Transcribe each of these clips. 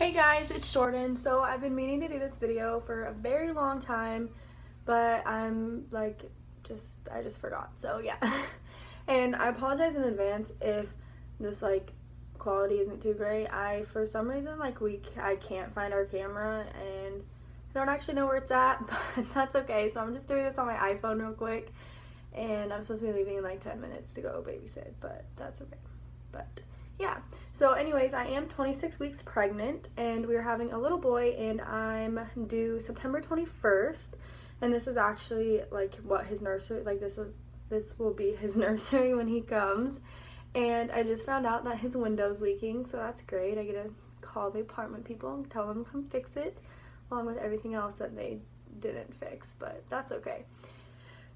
Hey guys, it's Jordan. So I've been meaning to do this video for a very long time, but I just forgot. So yeah. And I apologize in advance if this quality isn't too great. For some reason I can't find our camera and I don't actually know where it's at, but that's okay. So I'm just doing this on my iPhone real quick, and I'm supposed to be leaving in like 10 minutes to go babysit, but that's okay. But yeah, so anyways, I am 26 weeks pregnant and we're having a little boy, and I'm due September 21st, and this is actually like what his nursery, this will be his nursery when he comes. And I just found out that his window's leaking, so that's great. I get to call the apartment people and tell them to come fix it, along with everything else that they didn't fix, but that's okay.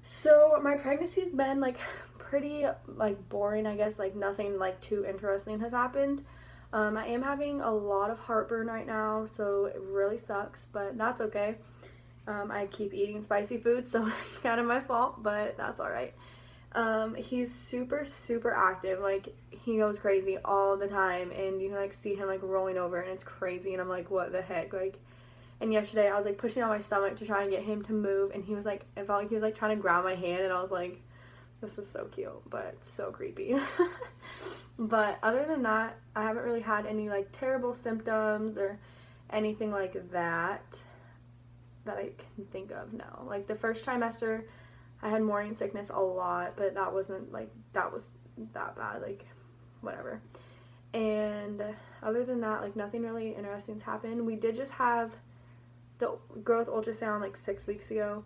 So my pregnancy's been pretty boring, I guess. Nothing too interesting has happened. I am having a lot of heartburn right now, so it really sucks, but that's okay. I keep eating spicy food, so it's kind of my fault, but that's alright. He's super active. He goes crazy all the time, and you can see him rolling over, and it's crazy, and I'm like, what the heck? And yesterday I was pushing on my stomach to try and get him to move, and he was it felt like he was trying to grab my hand, and I was like, this is so cute, but so creepy. But other than that, I haven't really had any terrible symptoms or anything like that I can think of. No. The first trimester I had morning sickness a lot, but that wasn't that was that bad, whatever. And other than that, nothing really interesting's happened. We did just have the growth ultrasound 6 weeks ago,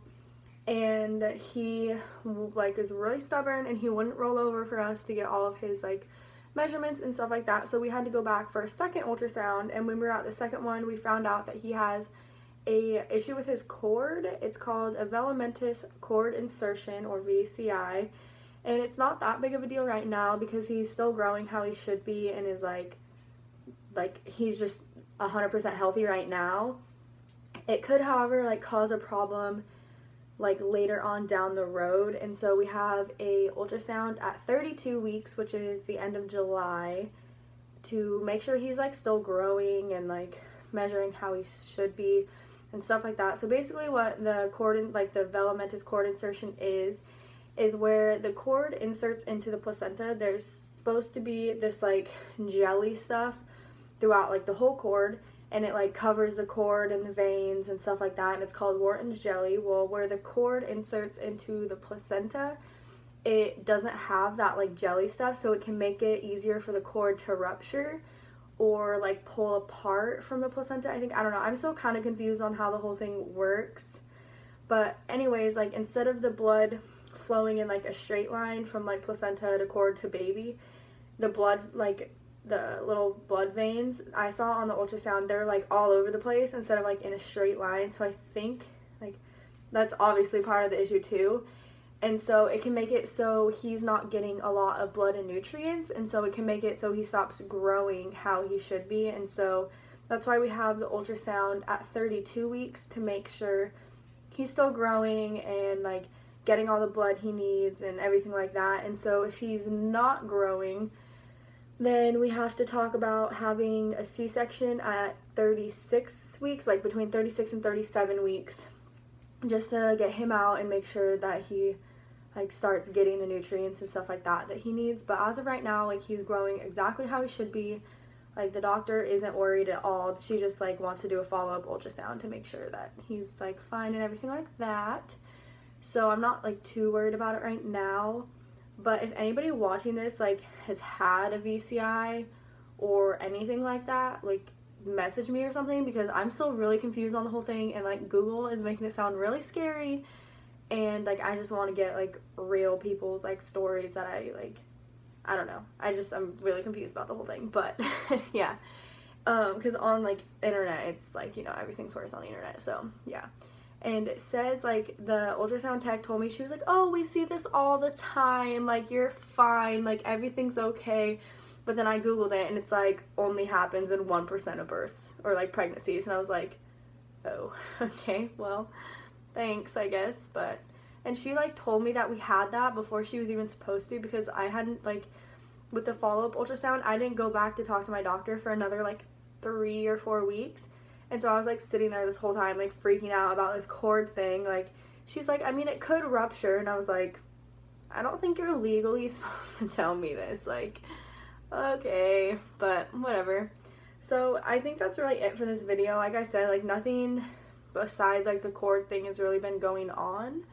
and he is really stubborn, and he wouldn't roll over for us to get all of his measurements and stuff like that, so we had to go back for a second ultrasound. And when we were at the second one, we found out that he has a issue with his cord. It's called a velamentous cord insertion, or VCI, and it's not that big of a deal right now because he's still growing how he should be, and is he's just 100% healthy right now. It could, however, cause a problem later on down the road, and so we have a ultrasound at 32 weeks, which is the end of July, to make sure he's still growing and measuring how he should be and stuff like that. So basically what the cord the velamentous cord insertion is where the cord inserts into the placenta. There's supposed to be this jelly stuff throughout the whole cord, and it covers the cord and the veins and stuff like that, and it's called Wharton's jelly. Well, where the cord inserts into the placenta, it doesn't have that jelly stuff, so it can make it easier for the cord to rupture or pull apart from the placenta. I don't know, I'm still kind of confused on how the whole thing works. But anyways, instead of the blood flowing in a straight line from placenta to cord to baby, the blood the little blood veins I saw on the ultrasound, they're all over the place instead of in a straight line. So I think that's obviously part of the issue too, and so it can make it so he's not getting a lot of blood and nutrients, and so it can make it so he stops growing how he should be. And so that's why we have the ultrasound at 32 weeks, to make sure he's still growing and getting all the blood he needs and everything like that. And so if he's not growing, then we have to talk about having a C-section at 36 weeks, between 36 and 37 weeks, just to get him out and make sure that he starts getting the nutrients and stuff like that he needs. But as of right now, he's growing exactly how he should be. The doctor isn't worried at all. She just wants to do a follow-up ultrasound to make sure that he's fine and everything like that. So I'm not too worried about it right now. But if anybody watching this has had a VCI or anything like that, message me or something, because I'm still really confused on the whole thing, and Google is making it sound really scary, and I just want to get real people's stories that I don't know. I'm really confused about the whole thing. But yeah, because on internet, it's everything's worse on the internet. So yeah. And it says the ultrasound tech told me, she was oh, we see this all the time, you're fine, everything's okay. But then I googled it, and it's only happens in 1% of births or pregnancies, and I was oh, okay, well, thanks, I guess. But and she told me that we had that before she was even supposed to, because I hadn't with the follow-up ultrasound, I didn't go back to talk to my doctor for another 3 or 4 weeks. And so I was like sitting there this whole time like freaking out about this cord thing. Like, she's like, I mean, it could rupture. And I was like, I don't think you're legally supposed to tell me this. Like, okay, but whatever. So I think that's really it for this video. Like I said, like nothing besides like the cord thing has really been going on.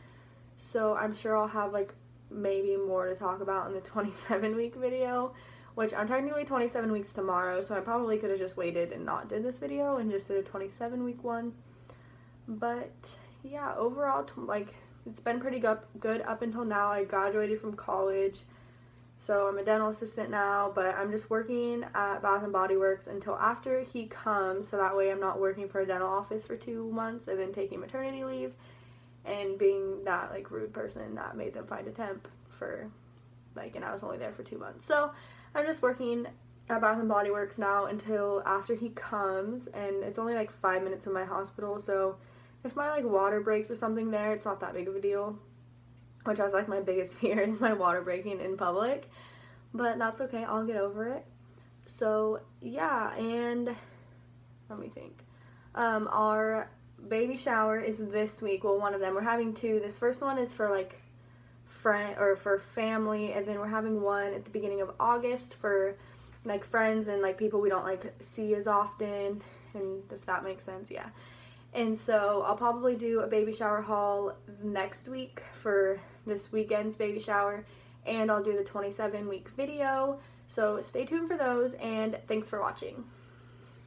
So I'm sure I'll have like maybe more to talk about in the 27-week video, which I'm technically 27 weeks tomorrow, so I probably could have just waited and not did this video and just did a 27-week one. But yeah, overall, like, it's been pretty good up until now. I graduated from college, so I'm a dental assistant now, but I'm just working at Bath & Body Works until after he comes, so that way I'm not working for a dental office for 2 months and then taking maternity leave and being that like rude person that made them find a temp for like, and I was only there for 2 months. So I'm just working at Bath & Body Works now until after he comes, and it's only like 5 minutes from my hospital, so if my like water breaks or something there, it's not that big of a deal, which was like my biggest fear is my water breaking in public, but that's okay, I'll get over it. So yeah, and let me think. Our baby shower is this week. Well, one of them. We're having 2. This first one is for like for family, and then we're having one at the beginning of August for like friends and like people we don't like see as often, and if that makes sense, yeah. And so I'll probably do a baby shower haul next week for this weekend's baby shower, and I'll do the 27-week video. So stay tuned for those, and thanks for watching.